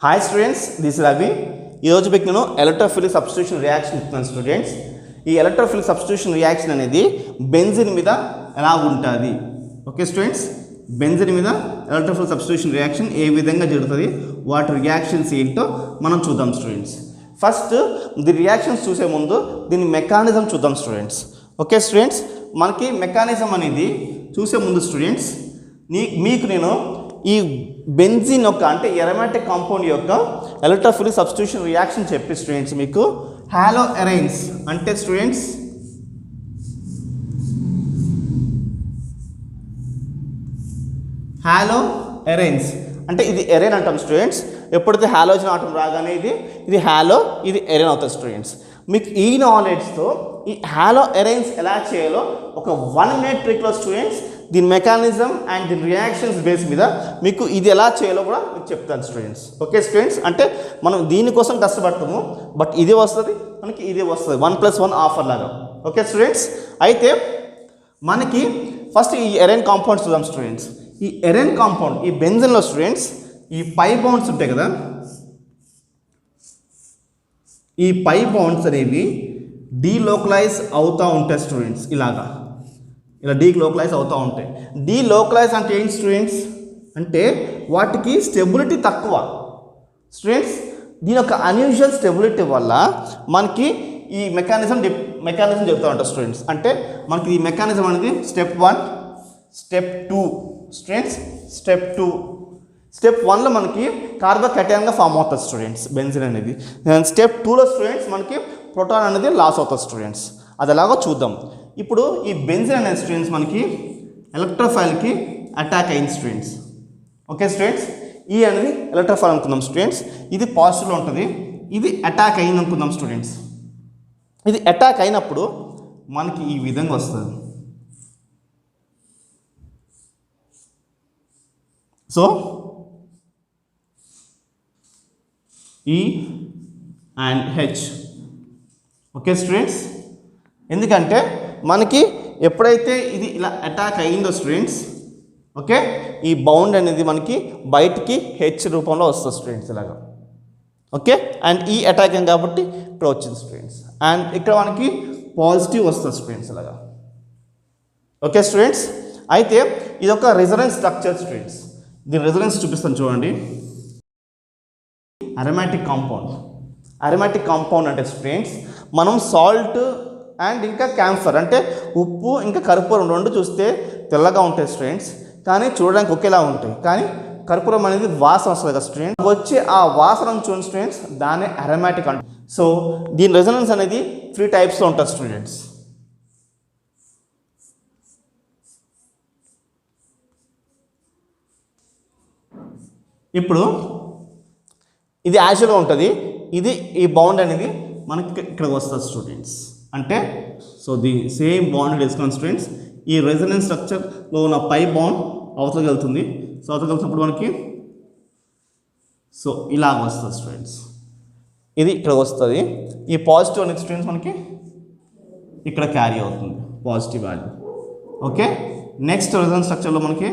Hi students, this is Ravi. ఈరోజు మీకు నేను ఎలక్ట్రోఫిలిక్ సబ్స్టిట్యూషన్ రియాక్షన్ ఇస్తున్నాను స్టూడెంట్స్. ఈ ఎలక్ట్రోఫిలిక్ సబ్స్టిట్యూషన్ రియాక్షన్ అనేది బెంజిన్ మీద ఎలా ఉంటుంది? ఓకే స్టూడెంట్స్, బెంజిన్ మీద ఎలక్ట్రోఫిలిక్ సబ్స్టిట్యూషన్ రియాక్షన్ ఏ విధంగా జరుగుతుంది, వాటి రియాక్షన్స్ ఏంటో మనం చూద్దాం స్టూడెంట్స్. ఫస్ట్ ది రియాక్షన్స్ చూసే ముందు దీని మెకానిజం చూద్దాం స్టూడెంట్స్. ఓకే స్టూడెంట్స్, మనకి మెకానిజం అనేది చూసే ముందు స్టూడెంట్స్ మీకు నేను ఈ బెంజిన్ యొక్క అంటే ఎరోమాటిక్ కాంపౌండ్ యొక్క ఎలక్ట్రోఫిలిక్ సబ్స్టిట్యూషన్ రియాక్షన్ చెప్పి స్టూడెంట్స్ మీకు హాలో ఎరైన్స్ అంటే స్టూడెంట్స్ హాలో ఎరైన్స్ అంటే ఇది ఎరైన్ అంటాం స్టూడెంట్స్. ఎప్పుడైతే హాలోజన్ ఆటం రాగానే ఇది హాలో, ఇది ఎరైన్ అవుతుంది స్టూడెంట్స్. మీకు ఈ నాలెడ్జ్తో ఈ హాలో ఎరైన్స్ ఎలా చేయాలో ఒక 1 minute ట్రిక్లో స్టూడెంట్స్ దీని మెకానిజం అండ్ దీని రియాక్షన్స్ బేస్ మీద మీకు ఇది ఎలా చేయాలో కూడా మీకు చెప్తాను స్టూడెంట్స్. ఓకే స్టూడెంట్స్, అంటే మనం దీనికోసం కష్టపడతాము, బట్ ఇది వస్తుంది మనకి, ఇది వస్తుంది 1+1 ఆఫర్ లాగా. ఓకే స్టూడెంట్స్, అయితే మనకి ఫస్ట్ ఈ ఎరైన్ కాంపౌండ్స్ చూద్దాం స్టూడెంట్స్. ఈ ఎరైన్ కాంపౌండ్ ఈ బెంజిన్లో స్టూడెంట్స్ ఈ పై బాండ్స్ ఉంటాయి కదా, ఈ పై బాండ్స్ అనేవి డీలోకలైజ్ అవుతూ ఉంటాయి స్టూడెంట్స్. ఇలా డీలోకలైజ్ అవుతూ ఉంటాయి. డీలోకలైజ్ అంటే ఏంటి స్టూడెంట్స్ అంటే వాటికి స్టెబిలిటీ తక్కువ స్టూడెంట్స్. దీని యొక్క అన్యూజువల్ స్టెబిలిటీ వల్ల మనకి ఈ మెకానిజం చెప్తూ ఉంటారు స్టూడెంట్స్. అంటే మనకి ఈ మెకానిజం అనేది స్టెప్ 1, స్టెప్ 2 స్టూడెంట్స్. స్టెప్ 1లో మనకి కార్బోకేటయాన్గా ఫామ్ అవుతుంది స్టూడెంట్స్ బెంజిన్ అనేది. స్టెప్ 2లో స్టూడెంట్స్ మనకి ప్రోటాన్ అనేది లాస్ అవుతుంది స్టూడెంట్స్. అది ఎలాగో చూద్దాం. ఇప్పుడు ఈ బెంజిన్ అనేది స్టూడెంట్స్ మనకి ఎలక్ట్రోఫైల్కి అటాక్ అయింది స్టూడెంట్స్. ఓకే స్టూడెంట్స్, ఈ అనేది ఎలక్ట్రోఫైల్ అనుకుందాం స్టూడెంట్స్. ఇది పాజిటివ్లో ఉంటుంది, ఇది అటాక్ అయింది అనుకుందాం స్టూడెంట్స్. ఇది అటాక్ అయినప్పుడు మనకి ఈ విధంగా వస్తుంది. So E and H. Okay students, ఎందుకంటే మనకి ఎప్పుడైతే ఇది ఇలా అటాక్ అయ్యిందో స్టూడెంట్స్, ఓకే, ఈ బౌండ్ అనేది మనకి బయటికి హెచ్ రూపంలో వస్తుంది స్టూడెంట్స్ ఇలాగా. ఓకే, అండ్ ఈ అటాక్ అయింది కాబట్టి ఇక్కడ వచ్చింది స్టూడెంట్స్. అండ్ ఇక్కడ మనకి పాజిటివ్ వస్తుంది స్టూడెంట్స్ ఇలాగా. ఓకే స్టూడెంట్స్, అయితే ఇది ఒక రెజొనెన్స్ స్ట్రక్చర్ స్టూడెంట్స్. దీని రెజొనెన్స్ చూపిస్తాను చూడండి. అరోమాటిక్ కాంపౌండ్ అంటే స్టూడెంట్స్ మనం సాల్ట్ అండ్ ఇంకా క్యాంఫర్ అంటే ఉప్పు ఇంకా కర్పూరం రెండు చూస్తే తెల్లగా ఉంటాయి స్టూడెంట్స్, కానీ చూడడానికి ఒకేలా ఉంటాయి. కానీ కర్పూరం అనేది వాసన వస్తుంది కదా స్టూడెంట్స్, వచ్చి ఆ వాసన చూడండి స్టూడెంట్స్, దాన్ని అరోమాటిక్ అంటారు. సో దీని రెజొనెన్స్ అనేది 3 typesలో ఉంటుంది స్టూడెంట్స్. ఇప్పుడు ఇది యాక్చువల్గా ఉంటుంది, ఈ బాండ్ అనేది మనకి ఇక్కడికి వస్తుంది స్టూడెంట్స్. అంటే సో ది సేమ్ బాండ్ వేసుకున్నాం స్టూడెంట్స్. ఈ రెజొనెన్స్ స్ట్రక్చర్లో ఉన్న పై బాండ్ అవతలకి వెళ్తుంది. సో అవతలకి వెళ్తున్నప్పుడు మనకి సో ఇలాగ వస్తుంది స్టూడెంట్స్. ఇది ఇక్కడ వస్తుంది. ఈ పాజిటివ్ అనేది స్టూడెంట్స్ మనకి ఇక్కడ క్యారీ అవుతుంది positive value. Okay, next resonance స్ట్రక్చర్లో మనకి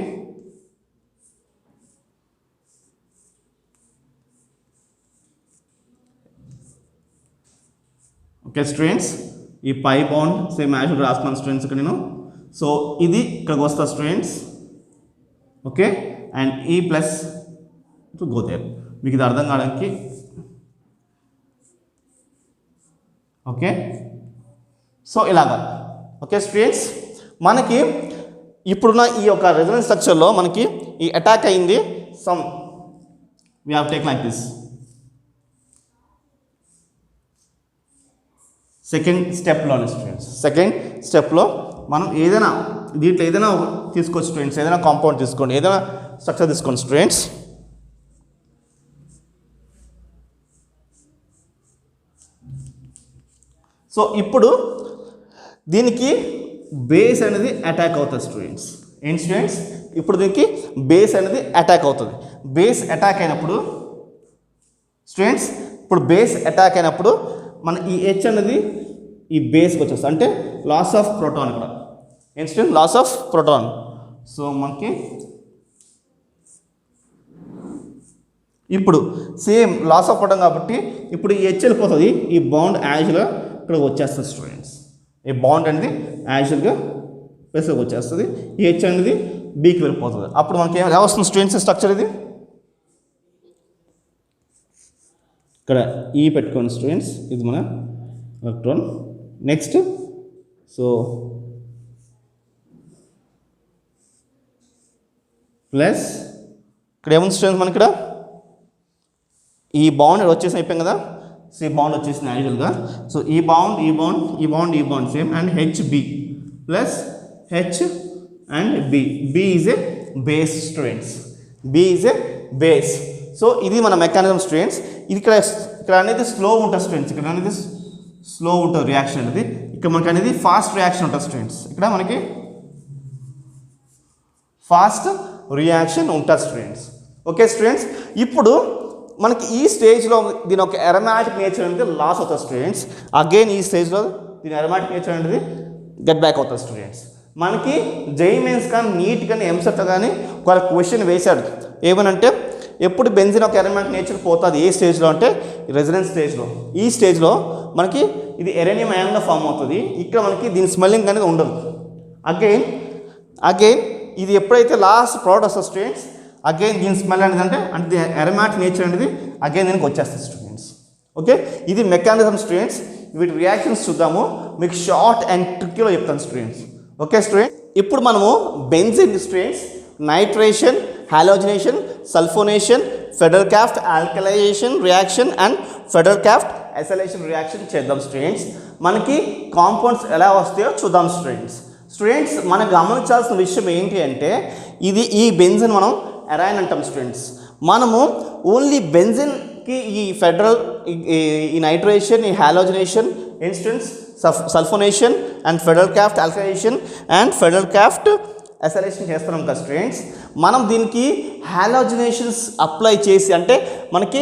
ఓకే స్టూడెంట్స్, ఈ పై బాండ్ సేమ్ యాక్చువల్ రాసుకున్నాను స్టూడెంట్స్ ఇక్కడ నేను. సో ఇది ఇక్కడికి వస్తా స్టూడెంట్స్. ఓకే, అండ్ ఈ ప్లస్ టు గో దేర్. మీకు ఇది అర్థం కావడానికి ఓకే, సో ఇలాగా. ఓకే స్టూడెంట్స్, మనకి ఇప్పుడున్న ఈ యొక్క రెజొనెన్స్ స్ట్రక్చర్లో మనకి ఈ అటాక్ అయింది. Some we have take like this. Second స్టెప్లో మనం ఏదైనా దీంట్లో ఏదైనా తీసుకోవచ్చు స్టూడెంట్స్, ఏదైనా కాంపౌండ్ తీసుకోండి, ఏదైనా స్ట్రక్చర్ తీసుకోండి స్టూడెంట్స్. సో ఇప్పుడు దీనికి బేస్ అనేది అటాక్ అవుతుంది స్టూడెంట్స్. ఏంటి స్టూడెంట్స్, ఇప్పుడు దీనికి బేస్ అనేది అటాక్ అవుతుంది. బేస్ అటాక్ అయినప్పుడు స్టూడెంట్స్, మన ఈ హెచ్ అనేది ఈ బేస్కి వచ్చేస్తుంది, అంటే లాస్ ఆఫ్ ప్రోటాన్. ఇక్కడ ఏంటి student, loss of proton. So మనకి ఇప్పుడు సేమ్ లాస్ ఆఫ్ ప్రోటాన్ కాబట్టి ఇప్పుడు ఈ హెచ్ వెళ్ళిపోతుంది, ఈ బాండ్ యాజువల్గా ఇక్కడికి వచ్చేస్తుంది స్టూడెంట్స్. ఈ బాండ్ అనేది యాజువల్గా ప్లస్లోకి వచ్చేస్తుంది, ఈ హెచ్ అనేది బీకి వెళ్ళిపోతుంది. అప్పుడు మనకి ఎలా వస్తుంది స్టూడెంట్స్ స్ట్రక్చర్ ఇది? ఇక్కడ ఈ పెట్టుకోండి స్టూడెంట్స్, ఇది మన ఎలక్ట్రాన్. నెక్స్ట్ సో ప్లస్ ఇక్కడ ఏముంది స్టూడెంట్స్ మనకి ఇక్కడ ఈ బాండ్ వచ్చేసి అయిపోయింది కదా. సో ఈ బాండ్ వచ్చేసింది యాజువల్గా. సో ఈ బాండ్ ఈ బాండ్ ఈ బాండ్ ఈ bond same and HB plus H and B. B is a base students, B is a base. So ఇది మన మెకానిజం స్టూడెంట్స్. ఇది ఇక్కడ అనేది స్లో ఉంటుంది స్టూడెంట్స్, ఇక్కడ అనేది స్లో ఉంటుంది రియాక్షన్ అనేది, ఇక్కడ మనకి అనేది ఫాస్ట్ రియాక్షన్ ఉంటుంది స్టూడెంట్స్. ఇక్కడ మనకి ఫాస్ట్ రియాక్షన్ ఉంటుంది స్టూడెంట్స్. ఓకే స్టూడెంట్స్, ఇప్పుడు మనకి ఈ స్టేజ్లో దీని ఒక అరోమాటిక్ నేచర్ అనేది లాస్ అవుతుంది స్టూడెంట్స్. అగైన్ ఈ స్టేజ్లో దీని అరోమాటిక్ నేచర్ అనేది గెట్ బ్యాక్ అవుతుంది స్టూడెంట్స్. మనకి జై మెయిన్స్ కానీ నీట్ కానీ ఎంసెట్ కానీ ఒక క్వశ్చన్ వేశాడు ఏమనంటే ఎప్పుడు బెంజిన్ ఒక అరోమాటిక్ నేచర్ పోతుంది ఏ స్టేజ్లో అంటే రెసిడెన్స్ స్టేజ్లో. ఈ స్టేజ్లో మనకి ఇది ఎరేనియం అయాన్గా ఫామ్ అవుతుంది, ఇక్కడ మనకి దీని స్మెల్లింగ్ అనేది ఉండదు. అగైన్ ఇది ఎప్పుడైతే లాస్ట్ ప్రోడక్ట్ వస్తుంది స్టూడెంట్స్, అగైన్ దీని స్మెల్ అనేది అంటే అరోమాటిక్ నేచర్ అనేది అగైన్ దీనికి వచ్చేస్తుంది స్టూడెంట్స్. ఓకే, ఇది మెకానిజం స్టూడెంట్స్. వీటి రియాక్షన్స్ చూద్దాము, మీకు షార్ట్ అండ్ ట్రిక్కీలో చెప్తాను స్టూడెంట్స్. ఓకే స్టూడెంట్స్, ఇప్పుడు మనము benzene students nitration, halogenation, sulphonation, Friedel Crafts alkalisation reaction and Friedel Crafts acylation reaction చేద్దాం స్టూడెంట్స్. మనకి కాంపౌండ్స్ ఎలా వస్తాయో చూద్దాం స్టూడెంట్స్. మనం గమనించాల్సిన విషయం ఏంటి అంటే ఈ బెంజిన్ మనం ఎరైన్ అంటాం స్టూడెంట్స్. మనము ఓన్లీ బెంజిన్కి ఈ ఫెడరల్ ఈ నైట్రేషన్, ఈ హాలోజనేషన్, ఇన్స్టెంట్స్ sulphonation and Friedel Crafts alkalisation and Friedel Crafts acylation చేస్తున్నాం కదా స్టూడెంట్స్. మనం దీనికి హాలోజనేషన్స్ అప్లై చేసి అంటే మనకి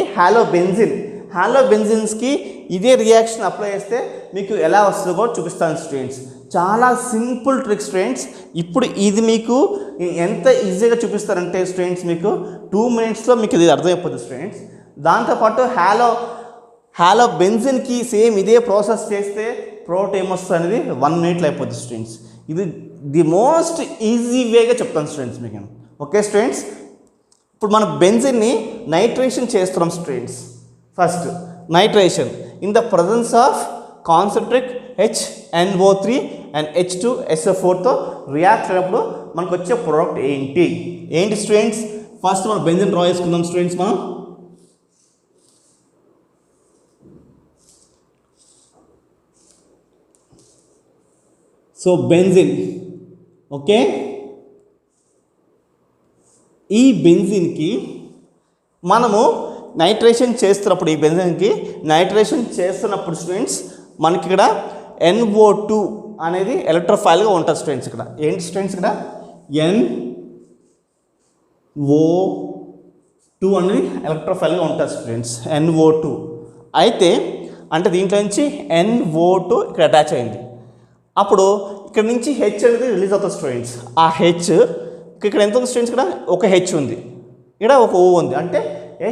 హాలోబెంజిన్స్కి ఇదే రియాక్షన్ అప్లై చేస్తే మీకు ఎలా వస్తుందో చూపిస్తాను స్టూడెంట్స్. చాలా సింపుల్ ట్రిక్ స్టూడెంట్స్. ఇప్పుడు ఇది మీకు ఎంత ఈజీగా చూపిస్తారంటే స్టూడెంట్స్ మీకు 2 minutesలో మీకు ఇది అర్థమైపోతుంది స్టూడెంట్స్. దాంతోపాటు హాలోబెంజిన్కి సేమ్ ఇదే ప్రాసెస్ చేస్తే ప్రోడక్ట్ ఏమొస్తుంది అనేది 1 minute అయిపోతుంది స్టూడెంట్స్. ఇది ది మోస్ట్ ఈజీ వేగా చెప్తాను స్టూడెంట్స్ మీకు. ఓకే స్టూడెంట్స్, ఇప్పుడు మనం బెంజిన్ని నైట్రేషన్ చేస్తున్నాం students. First nitration in the presence of concentric HNO3 and H2SO4తో రియాక్ట్ అయినప్పుడు మనకు వచ్చే ప్రోడక్ట్ ఏంటి స్టూడెంట్స్? ఫస్ట్ మనం బెంజిన్ డ్రా చేసుకుందాం స్టూడెంట్స్. మనం సో బెంజిన్, ఓకే, ఈ బెంజిన్కి మనము నైట్రేషన్ చేస్తున్నప్పుడు ఈ బెంజిన్కి నైట్రేషన్ చేస్తున్నప్పుడు స్టూడెంట్స్ మనకి ఇక్కడ NO2 అనేది ఎలక్ట్రోఫైల్గా ఉంటుంది స్టూడెంట్స్. ఇక్కడ ఏంటి స్టూడెంట్స్? ఇక్కడ NO2 అనేది ఎలక్ట్రోఫైల్గా ఉంటుంది స్టూడెంట్స్, NO2. అయితే అంటే దీంట్లో నుంచి NO2 ఇక్కడ అటాచ్ అయింది. అప్పుడు ఇక్కడ నుంచి H అనేది రిలీజ్ అవుతుంది స్టూడెంట్స్. ఆ H ఇక్కడ ఎంత ఉంది స్టూడెంట్స్? ఇక్కడ ఒక H ఉంది, ఇక్కడ ఒక O ఉంది, అంటే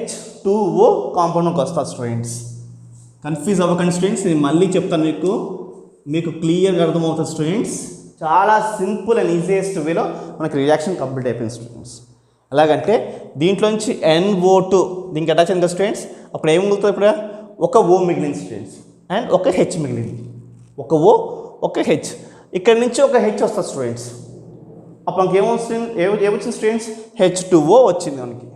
H2O కాంపౌండ్కి వస్తుంది స్టూడెంట్స్. కన్ఫ్యూజ్ అవ్వకండి స్టూడెంట్స్, నేను మళ్ళీ చెప్తాను మీకు క్లియర్గా అర్థమవుతుంది స్టూడెంట్స్. చాలా సింపుల్ అండ్ ఈజియెస్ట్ వేలో మనకి రియాక్షన్ కంప్లీట్ అయిపోయింది స్టూడెంట్స్. ఎలాగంటే దీంట్లో నుంచి NO2 దీనికి అటాచ్ అయింది స్టూడెంట్స్. అప్పుడు ఏం మిగులుతుంది? ఇప్పుడు ఒక O మిగిలింది స్టూడెంట్స్ అండ్ ఒక H మిగిలింది, ఒక O ఒక H. ఇక్కడ నుంచి ఒక H వస్తుంది స్టూడెంట్స్. అప్పుడు మనకి ఏమొచ్చింది స్టూడెంట్స్? H2O వచ్చింది మనకి.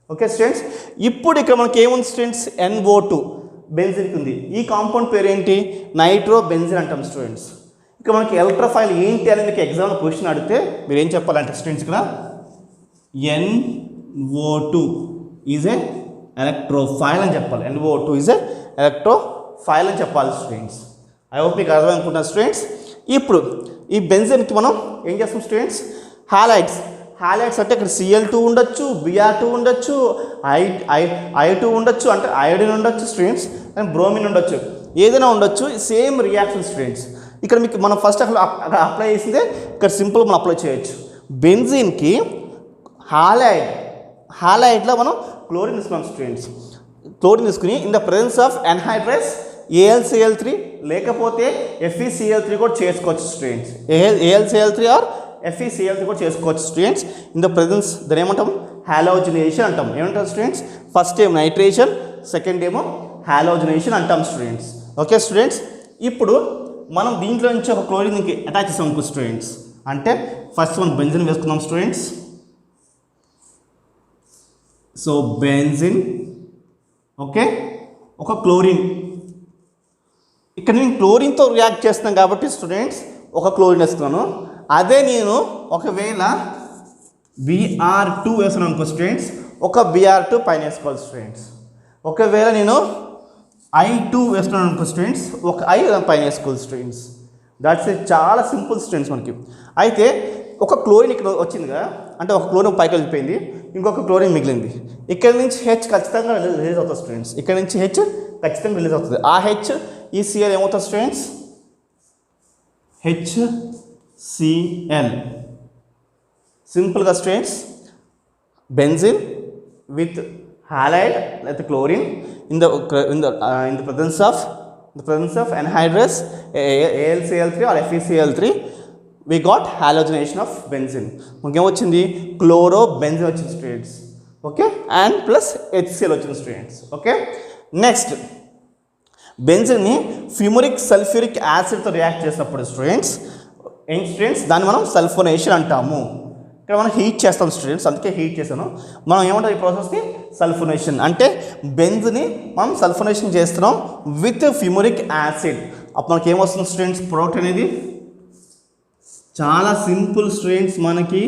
ఓకే స్టూడెంట్స్, ఇప్పుడు ఇక్కడ మనకి ఏముంది స్టూడెంట్స్? NO2 బెంజిన్కి ఉంది. ఈ కాంపౌండ్ పేరు ఏంటి? నైట్రో బెంజిన్ అంటాం స్టూడెంట్స్. ఇక్కడ మనకి ఎలక్ట్రోఫైల్ ఏంటి అని మీకు ఎగ్జామ్లో క్వశ్చన్ అడిగితే మీరు ఏం చెప్పాలంటే స్టూడెంట్స్ ఇక్కడ NO2 ఈజ్ ఏ ఎలక్ట్రోఫైల్ అని చెప్పాలి. NO2 ఈజ్ ఏ ఎలక్ట్రోఫైల్ అని చెప్పాలి స్టూడెంట్స్. ఐ హోప్ మీకు అర్థం అనుకుంటున్నాను స్టూడెంట్స్. ఇప్పుడు ఈ బెంజిన్కి మనం ఏం చేస్తాం స్టూడెంట్స్? హాలైడ్స్ అంటే ఇక్కడ Cl2 ఉండొచ్చు, Br2 ఉండొచ్చు, I2 ఉండొచ్చు, అంటే అయోడిన్ ఉండొచ్చు స్టూడెంట్స్, అండ్ బ్రోమిన్ ఉండొచ్చు, ఏదైనా ఉండొచ్చు. Same reaction students. ఇక్కడ మీకు మనం ఫస్ట్ అక్కడ అప్లై చేసిందే ఇక్కడ సింపుల్ మనం అప్లై చేయొచ్చు. బెంజిన్కి హాలైడ్ హాలైడ్లో మనం క్లోరిన్ తీసుకున్నాం స్టూడెంట్స్. క్లోరిన్ తీసుకుని in the presence of anhydrous AlCl3 లేకపోతే FeCl3 కూడా చేసుకోవచ్చు స్టూడెంట్స్. AlCl3 ఆర్ FeCl3 కూడా చేసుకోవచ్చు స్టూడెంట్స్. ఇన్ ద ప్రెజెన్స్ దాని ఏమంటాం, హాలోజనేషన్ అంటాం. ఏమంటాం స్టూడెంట్స్, ఫస్ట్ ఏమో నైట్రేషన్, సెకండ్ ఏమో హాలోజనేషన్ అంటాం స్టూడెంట్స్. ఓకే స్టూడెంట్స్, ఇప్పుడు మనం దీంట్లో నుంచి ఒక క్లోరిన్కి అటాచ్ చేసాం అనుకో స్టూడెంట్స్, అంటే ఫస్ట్ మనం బెంజిన్ వేసుకుందాం స్టూడెంట్స్. సో బెంజిన్, ఓకే, ఒక క్లోరిన్. ఇక్కడ నేను క్లోరిన్తో రియాక్ట్ చేస్తున్నాను కాబట్టి స్టూడెంట్స్ ఒక క్లోరిన్ వేస్తున్నాను. అదే నేను ఒకవేళ Br2 వేస్తున్నాను అనుకో స్టూడెంట్స్, ఒక Br2 పైన వేసుకోవాలి స్టూడెంట్స్. ఒకవేళ నేను I2 వేస్తున్నాను అనుకో స్టూడెంట్స్, ఒక I పైన వేసుకోవాలి స్టూడెంట్స్. దాట్స్ ఇట్, చాలా సింపుల్ స్టూడెంట్స్ మనకి. అయితే ఒక క్లోరిన్ ఇక్కడ వచ్చింది కదా, అంటే ఒక క్లోరిన్ పైకి వెళ్ళిపోయింది, ఇంకొక క్లోరిన్ మిగిలింది. ఇక్కడ నుంచి H ఖచ్చితంగా రిలీజ్ అవుతుంది స్టూడెంట్స్. ఇక్కడ నుంచి H ఖచ్చితంగా రిలీజ్ అవుతుంది. ఆ H ఈ Cl ఏమవుతుంది స్టూడెంట్స్, HCl. సింపుల్గా students, benzene with halide like chlorine in the presence of anhydrous AlCl3 or FeCl3, we got halogenation of benzene. మనకి ఏమొచ్చింది, క్లోరో బెంజిన్ వచ్చింది students. Okay, and plus HCl వచ్చింది students. Okay, next బెంజిన్ని fumaric sulphuric యాసిడ్తో react చేసినప్పుడు students దాన్ని మనం sulphonation అంటాము. ఇక్కడ మనం హీట్ చేస్తాం స్టూడెంట్స్, అందుకే హీట్ చేశాను. మనం ఏమంటాం ఈ ప్రాసెస్ని, సల్ఫోనేషన్. అంటే బెంజ్ని మనం సల్ఫోనేషన్ చేస్తున్నాం విత్ ఫ్యూమరిక్ యాసిడ్. అప్పుడు మనకి ఏమొస్తుంది స్టూడెంట్స్, ప్రోడక్ట్ అనేది చాలా సింపుల్ స్టూడెంట్స్. మనకి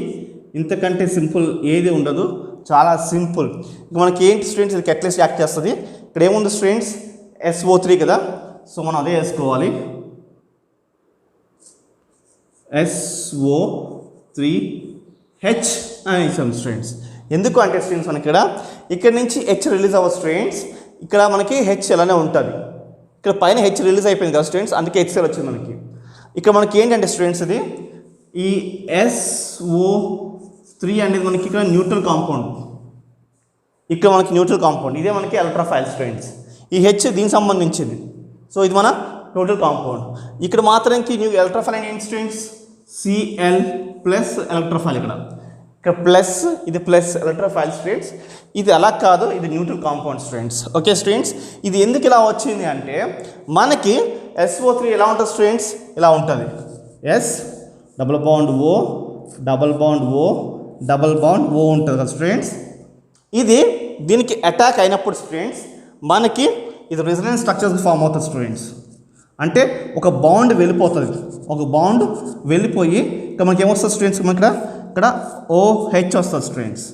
ఇంతకంటే సింపుల్ ఏది ఉండదు, చాలా సింపుల్. ఇక మనకి ఏంటి స్టూడెంట్స్, ఇది కెటలిస్ట్ యాక్ట్ చేస్తుంది. ఇక్కడ ఏముంది స్టూడెంట్స్, SO3 కదా, సో మనం అదే వేసుకోవాలి, SO3H అని ఇచ్చాం స్టూడెంట్స్. ఎందుకు అంటే స్టూడెంట్స్ మనకి ఇక్కడ నుంచి H రిలీజ్ అవ్వ స్టూడెంట్స్, ఇక్కడ మనకి H అలానే ఉంటుంది. ఇక్కడ పైన H రిలీజ్ అయిపోయింది కదా స్టూడెంట్స్, అందుకే HCl వచ్చింది మనకి. ఇక్కడ మనకి ఏంటంటే స్టూడెంట్స్ ఇది ఈ SO3 అనేది మనకి ఇక్కడ న్యూట్రల్ కాంపౌండ్, ఇక్కడ మనకి న్యూట్రల్ కాంపౌండ్, ఇదే మనకి ఎలక్ట్రోఫైల్ స్టూడెంట్స్. ఈ H దీనికి సంబంధించింది, సో ఇది మన న్యూట్రల్ కాంపౌండ్. ఇక్కడ మాత్రానికి న్యూ ఎలక్ట్రోఫైల్ ఏంటి స్టూడెంట్స్, Cl ప్లస్ ఎలక్ట్రోఫైల్. ఇక్కడ ప్లస్, ఇది ప్లస్ ఎలక్ట్రోఫైల్ స్టూడెంట్స్. ఇది అలా కాదు, ఇది neutral compound students. Okay students, ఇది ఎందుకు ఇలా వచ్చింది అంటే మనకి SO3 ఎలా ఉంటుంది స్టూడెంట్స్, ఇలా ఉంటుంది, S double bond O double bond O double bond O ఉంటుంది కదా స్టూడెంట్స్. ఇది దీనికి అటాక్ అయినప్పుడు స్టూడెంట్స్ మనకి ఇది రెసొనెన్స్ స్ట్రక్చర్స్ ఫామ్ అవుతుంది స్టూడెంట్స్. అంటే ఒక బాండ్ వెళ్ళిపోతుంది, ఒక బాండ్ వెళ్ళిపోయి ఇక్కడ మనకి ఏమొస్తుంది స్టూడెంట్స్, మనకి ఇక్కడ OH వస్తుంది స్టూడెంట్స్.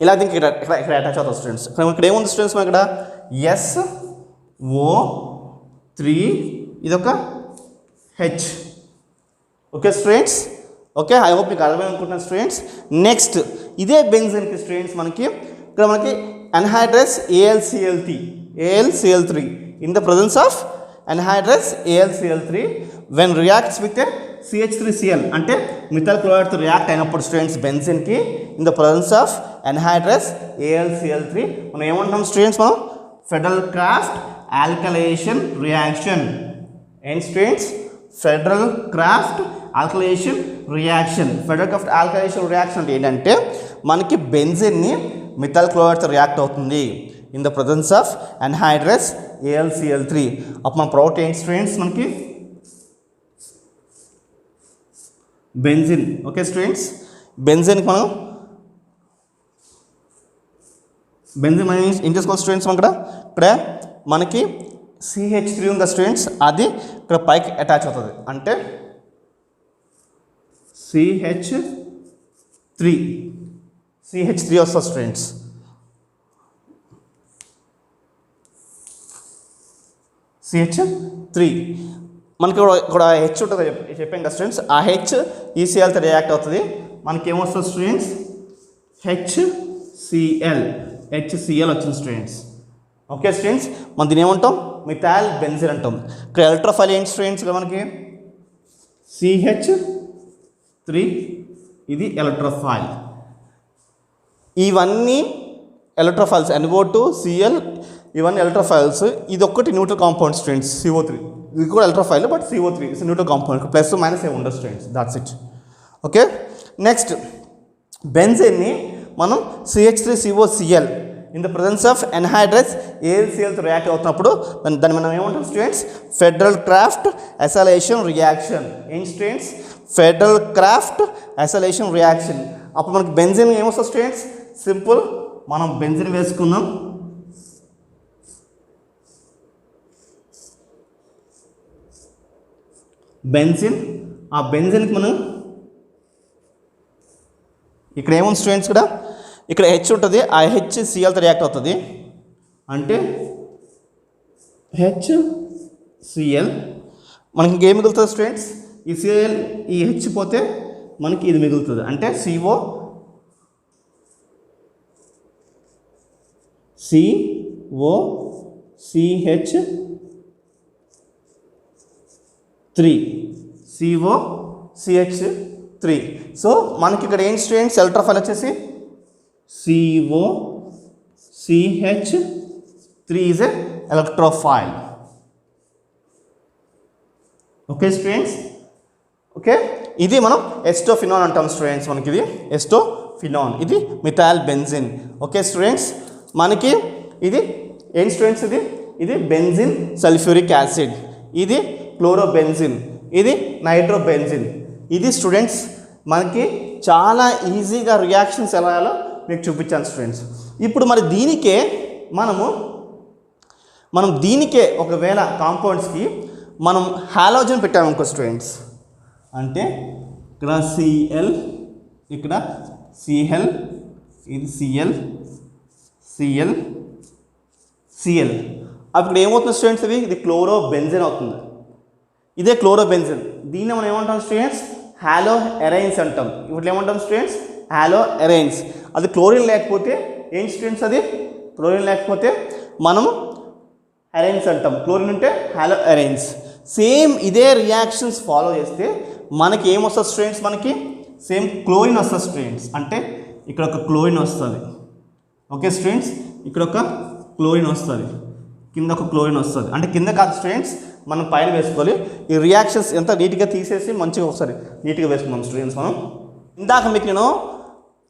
ఇలా దీనికి ఇక్కడ అటాచ్ అవుతుంది స్టూడెంట్స్. ఇక్కడ ఏముంది స్టూడెంట్స్, మనకి ఇక్కడ SO3, ఇదొక H. Okay students, okay, I hope మీకు అర్థమైంది అనుకుంటున్నాను స్టూడెంట్స్. నెక్స్ట్ ఇదే బెంజిన్కి స్టూడెంట్స్ మనకి ఇక్కడ మనకి anhydrous AlCl3 in the presence of anhydrous AlCl3 when reacts with a CH3Cl అంటే మిథైల్ క్లోరైడ్తో రియాక్ట్ అయినప్పుడు స్టూడెంట్స్ బెంజిన్కి in the presence of anhydrous AlCl3 మనం ఏమంటాం స్టూడెంట్స్, మనం Friedel Crafts alkylation reaction. And students Friedel Crafts alkylation reaction. Friedel Crafts alkylation reaction అంటే ఏంటంటే మనకి బెంజిన్ని మిథైల్ క్లోరైడ్తో రియాక్ట్ అవుతుంది in the presence of anhydrous AlCl3. అప్పుడు మన ప్రోడక్ట్ ఏంటి స్టూడెంట్స్, మనకి బెంజిన్. ఓకే స్టూడెంట్స్, బెంజిన్కి మనం ఏం చేసుకోవాలి స్టూడెంట్స్, మనకి ఇక్కడ మనకి CH3 ఉంది స్టూడెంట్స్, అది ఇక్కడ పైకి అటాచ్ అవుతుంది, అంటే CH3 వస్తుంది స్టూడెంట్స్. CH3 మనకి ఇక్కడ H ఉంటుంది చెప్పాం కదా స్టూడెంట్స్, ఆ H ఈ Clతో రియాక్ట్ అవుతుంది, మనకి ఏమొస్తుంది స్టూడెంట్స్, HCl వచ్చింది స్టూడెంట్స్. ఓకే స్టూడెంట్స్, మనం దీని ఏమంటాం, మిథైల్ బెంజిన్ అంటాం. ఇక్కడ ఎలక్ట్రోఫైల్ ఏంటి స్టూడెంట్స్, ఇక్కడ మనకి CH 3 ఇది ఎలక్ట్రోఫైల్. ఇవన్నీ ఎలక్ట్రోఫైల్స్ NO2 Cl ఇవన్నీ ఎలక్ట్రోఫైల్స్. ఇది ఒక్కటి న్యూట్రల్ కాంపౌండ్ స్టూడెంట్స్ CO3. ఇది కూడా electrophile but CO3 is neutral compound, plus minus ఏమి ఉండదు students, that's it. Okay, next బెంజీన్ని మనం CH3COCl in the presence of anhydrous AlClతో రియాక్ట్ అవుతున్నప్పుడు దాన్ని మనం ఏమంటాం students, Friedel Crafts acylation reaction. ఏం students, Friedel Crafts acylation reaction. అప్పుడు మనకి బెంజీన్ ఏమొస్తుంది స్టూడెంట్స్, సింపుల్, మనం బెంజీన్ వేసుకున్నాం, బెంజిన్, ఆ బెంజిన్కి మనం ఇక్కడ ఏముంది స్టూడెంట్స్, ఇక్కడ H ఉంటుంది, ఆ HClతో రియాక్ట్ అవుతుంది, అంటే HCl. మనకి ఇంకేం మిగులుతుంది స్టూడెంట్స్, ఈ Cl ఈ H పోతే మనకి ఇది మిగులుతుంది, అంటే COCH3. సో మనకి ఇక్కడ ఏం స్టూడెంట్స్, ఎలక్ట్రోఫైల్ వచ్చేసి COCH3 is a electrophile. Okay students, okay, ఇది మనం ఎస్టోఫినాన్ అంటాం స్టూడెంట్స్. మనకి ఇది ఎస్టోఫినాన్, ఇది మిథైల్ బెంజిన్. ఓకే స్టూడెంట్స్, మనకి ఇది ఏం స్టూడెంట్స్, ఇది బెంజిన్ సల్ఫ్యూరిక్ యాసిడ్, ఇది క్లోరోబెంజిన్, ఇది నైట్రోబెంజిన్. ఇది స్టూడెంట్స్ మనకి చాలా ఈజీగా రియాక్షన్స్ ఎలా అయ్యాలో మీకు చూపించాను స్టూడెంట్స్. ఇప్పుడు మరి మనం దీనికే ఒకవేళ కాంపౌండ్స్కి మనం హాలోజన్ పెట్టామనుకో స్టూడెంట్స్, అంటే ఇక్కడ Cl, ఇక్కడ Cl, ఇది Cl. అప్పుడు ఏమవుతుంది స్టూడెంట్స్, ఇది క్లోరోబెంజిన్ అవుతుంది. ఇదే క్లోరోబెంజిన్, దీన్ని మనం ఏమంటాం స్టూడెంట్స్, హాలో ఎరైన్స్ అంటాం. ఇప్పుడు ఏమంటాం స్టూడెంట్స్, హాలో ఎరైన్స్. అది క్లోరిన్ లేకపోతే ఏం స్టూడెంట్స్, అది క్లోరిన్ లేకపోతే మనం ఎరైన్స్ అంటాం, క్లోరిన్ ఉంటే హాలో ఎరైన్స్. సేమ్ ఇదే రియాక్షన్స్ ఫాలో చేస్తే మనకి ఏమొస్తుంది స్టూడెంట్స్, మనకి సేమ్ క్లోరిన్ వస్తుంది స్టూడెంట్స్. అంటే ఇక్కడ ఒక క్లోరిన్ వస్తుంది. ఓకే స్టూడెంట్స్, ఇక్కడ ఒక క్లోరిన్ వస్తుంది, కింద ఒక క్లోరిన్ వస్తుంది. అంటే కింద కాదు స్టూడెంట్స్, మనం పైన వేసుకోవాలి. ఈ రియాక్షన్స్ ఎంత నీట్గా తీసేసి మంచిగా ఒకసారి నీట్గా వేసుకున్నాం స్టూడెంట్స్. మనం ఇందాక మీకు నేను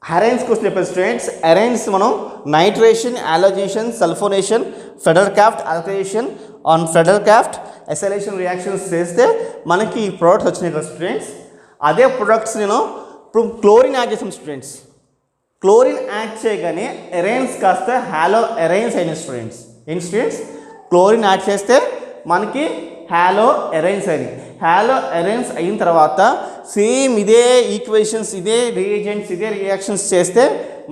అరైన్స్ క్వశ్చన్ చెప్పాను స్టూడెంట్స్. అరైన్స్ మనం nitration, halogenation, sulphonation, Friedel Crafts alkylation and Friedel Crafts acylation reactions చేస్తే మనకి ఈ ప్రోడక్ట్స్ వచ్చినాయి కదా స్టూడెంట్స్. అదే ప్రొడక్ట్స్ నేను ఇప్పుడు క్లోరిన్ యాడ్ చేసాం స్టూడెంట్స్. క్లోరిన్ యాడ్ చేయగానే ఎరైన్స్ కాస్త హాలో ఎరైన్స్ అయినాయి స్టూడెంట్స్. ఏంటి స్టూడెంట్స్, క్లోరిన్ యాడ్ చేస్తే మనకి హాలో ఎరైన్స్ అయినాయి. హాలో ఎరైన్స్ అయిన తర్వాత సేమ్ ఇదే ఈక్వేషన్స్, ఇదే రియేజెంట్స్, ఇదే రియాక్షన్స్ చేస్తే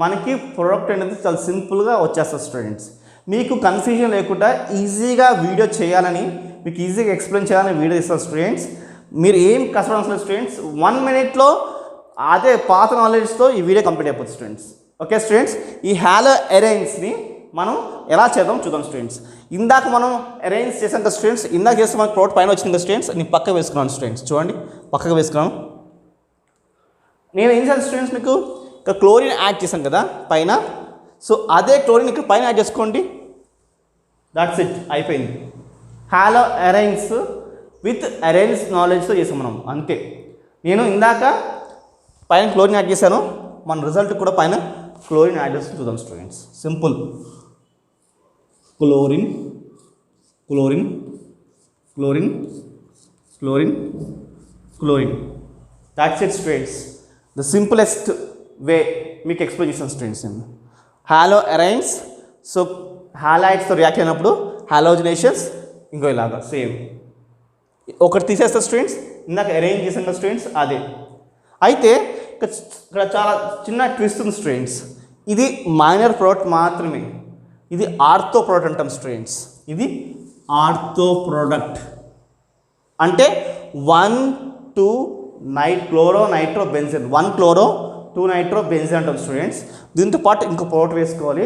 మనకి ప్రోడక్ట్ అనేది చాలా సింపుల్గా వచ్చేస్తుంది స్టూడెంట్స్. మీకు కన్ఫ్యూజన్ లేకుండా ఈజీగా వీడియో చేయాలని, మీకు ఈజీగా ఎక్స్ప్లెయిన్ చేయాలని వీడియో ఇస్తారు స్టూడెంట్స్. మీరు ఏం కష్టపడాల్సిన స్టూడెంట్స్, 1 minute అదే పాత నాలెడ్జ్తో ఈ వీడియో కంప్లీట్ అయిపోతుంది స్టూడెంట్స్. ఓకే స్టూడెంట్స్, ఈ హాలో ఎరైన్స్ని మనం ఎలా చేద్దాం చూద్దాం స్టూడెంట్స్. ఇందాక మనం అరేంజ్ చేసాం కదా స్టూడెంట్స్, ఇందాక చేస్తే మనకు ప్రోడక్ట్ పైన వచ్చింది కదా స్టూడెంట్స్. నేను పక్కకు వేసుకున్నాను స్టూడెంట్స్, చూడండి పక్కకు వేసుకున్నాను. నేను ఏం చేశాను స్టూడెంట్స్, మీకు ఇక్కడ క్లోరిన్ యాడ్ చేశాను కదా పైన, సో అదే క్లోరిన్ ఇక్కడ పైన యాడ్ చేసుకోండి. దాట్స్ ఇట్, అయిపోయింది. హాలో అరైన్స్ విత్ అరైన్స్ నాలెడ్జ్తో చేసాం మనం, అంతే. నేను ఇందాక పైన క్లోరిన్ యాడ్ చేశాను, మన రిజల్ట్ కూడా పైన క్లోరిన్ యాడ్ చేసి చూద్దాం students. Simple, chlorine chlorine chlorine chlorine chlorine, that's it students. The simplest way మీకు ఎక్స్ప్లెయిన్ చేస్తాను స్టూడెంట్స్. హాలో అరైన్స్, సో హాలైడ్స్తో రియాక్ట్ అయినప్పుడు హాలోజనేషన్స్ ఇంకో ఇలాగా సేమ్ ఒకటి తీసేస్తా స్టూడెంట్స్. ఇందాక అరేంజ్ చేసాం కదా స్టూడెంట్స్, అదే. అయితే ఇక్కడ చాలా చిన్న ట్విస్ట్ ఉంది స్టూడెంట్స్. ఇది మైనర్ ప్రోడక్ట్ మాత్రమే, ఇది ఆర్థో ప్రోడక్ట్ అంటాం స్టూడెంట్స్. ఇది ఆర్థో ప్రోడక్ట్ అంటే 1 2 chloro nitro benzene, 1 chloro 2 nitro benzene అంటాం స్టూడెంట్స్. దీంతో పాటు ఇంకో ప్రోడక్ట్ వేసుకోవాలి,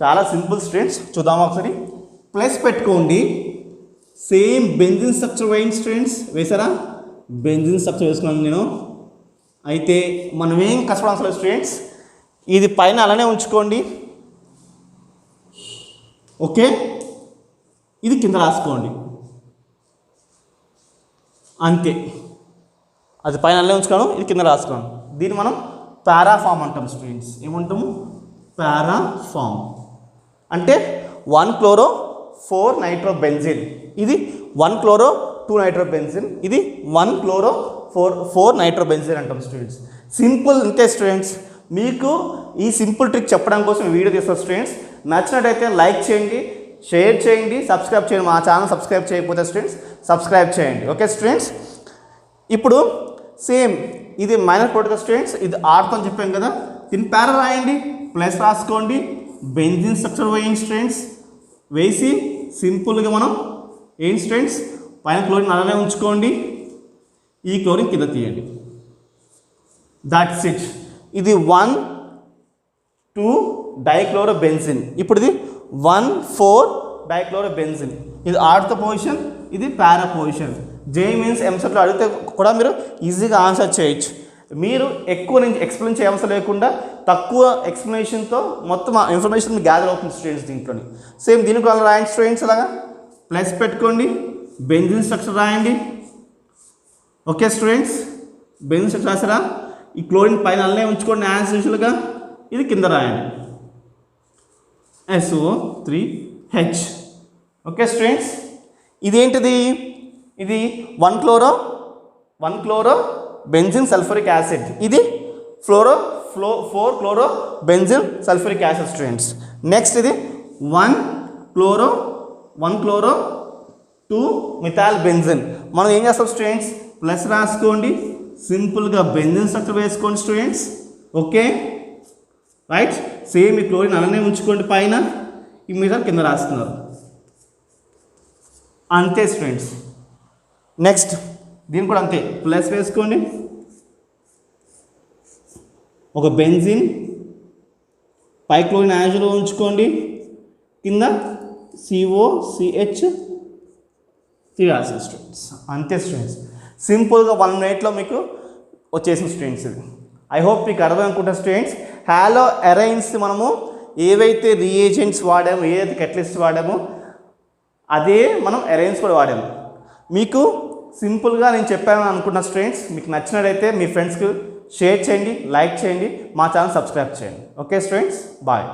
చాలా సింపుల్ స్టూడెంట్స్. చూద్దామా ఒకసారి, ప్లస్ పెట్టుకోండి. సేమ్ బెంజిన్ స్ట్రక్చర్ వేయండి స్టూడెంట్స్. వేసారా, బెంజిన్ స్ట్రక్చర్ వేసుకున్నాను నేను. అయితే మనం ఏం కష్టపడాల్సిన లేదు స్టూడెంట్స్, ఇది పైన అలానే ఉంచుకోండి. ఓకే, ఇది కింద రాసుకోండి అంతే. అది పైన అలానే ఉంచుకోను, ఇది కింద రాసుకోండి. దీన్ని మనం పారాఫామ్ అంటాం స్టూడెంట్స్. ఏమంటాము? పారాఫామ్ అంటే 1-chloro-4-nitrobenzene. ఇది 1-chloro-2-nitrobenzene. ఇది 1-chloro-4-nitrobenzene అంటాం స్టూడెంట్స్. సింపుల్ ఇంతే స్టూడెంట్స్. మీకు ఈ సింపుల్ ట్రిక్ చెప్పడం కోసం వీడియో తీస్తాను స్టూడెంట్స్. నచ్చినట్టయితే లైక్ చేయండి, షేర్ చేయండి, సబ్స్క్రైబ్ చేయండి. మా ఛానల్ సబ్స్క్రైబ్ చేయకపోతే స్టూడెంట్స్ సబ్స్క్రైబ్ చేయండి. ఓకే స్టూడెంట్స్, ఇప్పుడు సేమ్ ఇది మైనర్ ప్రోడక్ట్ స్టూడెంట్స్. ఇది ఆర్తో అని చెప్పాం కదా, దీన్ని పారా రాయండి, ప్లస్ రాసుకోండి, బెంజిన్ స్ట్రక్చర్ వేయండి స్టూడెంట్స్. వేసి సింపుల్గా మనం ఏంటి స్టూడెంట్స్, పైన క్లోరిన్ అలానే ఉంచుకోండి, ఈ క్లోరిన్ కింద తీయండి. That's it. ఇది 1,2-dichlorobenzene. ఇప్పుడు ఇది 1,4-dichlorobenzene. ఇది ఆర్తో పొజిషన్, ఇది పారా పొజిషన్. జే మీన్స్ ఎంసెట్లో అడిగితే కూడా మీరు ఈజీగా ఆన్సర్ చేయొచ్చు. మీరు ఎక్కువ నుంచి ఎక్స్ప్లెయిన్ చేయవలసిన లేకుండా తక్కువ ఎక్స్ప్లెనేషన్తో మొత్తం ఇన్ఫర్మేషన్ గ్యాదర్ అవుతుంది స్టూడెంట్స్ దీంట్లోని. సేమ్ దీనికి అలా రాయండి స్టూడెంట్స్. అలాగా ప్లస్ పెట్టుకోండి, బెంజిన్ స్ట్రక్చర్ రాయండి. ఓకే స్టూడెంట్స్, బెంజిన్ స్ట్రక్చర్ రాసారా? ఈ క్లోరిన్ పైన అలానే ఉంచుకోండి యాజ్ యూజువల్గా. ఇది కింద రాయండి, SO3H. ఓకే స్టూడెంట్స్, ఇదేంటిది? ఇది 1-chloro-benzene sulfuric acid. ఇది 4-chloro-benzene sulfuric acid students. Next ఇది 1-chloro-2-methylbenzene. మనం ఏం చేస్తాం స్టూడెంట్స్, ప్లస్ రాసుకోండి, సింపుల్గా బెంజిన్ స్ట్రక్చర్ వేసుకోండి స్టూడెంట్స్. Okay right. సేమ్ ఈ క్లోరిన్ అలానే ఉంచుకోండి పైన, ఈ మీద కింద రాస్తున్నారు అంతే స్టూడెంట్స్. నెక్స్ట్ దీన్ని కూడా అంతే, ప్లస్ వేసుకోండి, ఒక బెంజిన్, పై క్లోరిన్ యాజ్లో ఉంచుకోండి, కింద COCH3 రాసిన స్టూడెంట్స్. అంతే స్టూడెంట్స్, సింపుల్గా 1 minute మీకు వచ్చేసిన స్టూడెంట్స్. ఇది ఐ హోప్ మీకు అర్థం అనుకుంటా స్టూడెంట్స్. హాలో అరైన్స్ మనము ఏవైతే రియేజెంట్స్ వాడామో, ఏదైతే కెటలిస్ట్ వాడామో అదే మనం అరైన్స్ కూడా వాడాము. మీకు సింపుల్గా నేను చెప్పాను అనుకున్న స్టూడెంట్స్. మీకు నచ్చినట్లయితే మీ ఫ్రెండ్స్కి షేర్ చేయండి, లైక్ చేయండి, మా ఛానల్ సబ్స్క్రైబ్ చేయండి. Okay students, bye.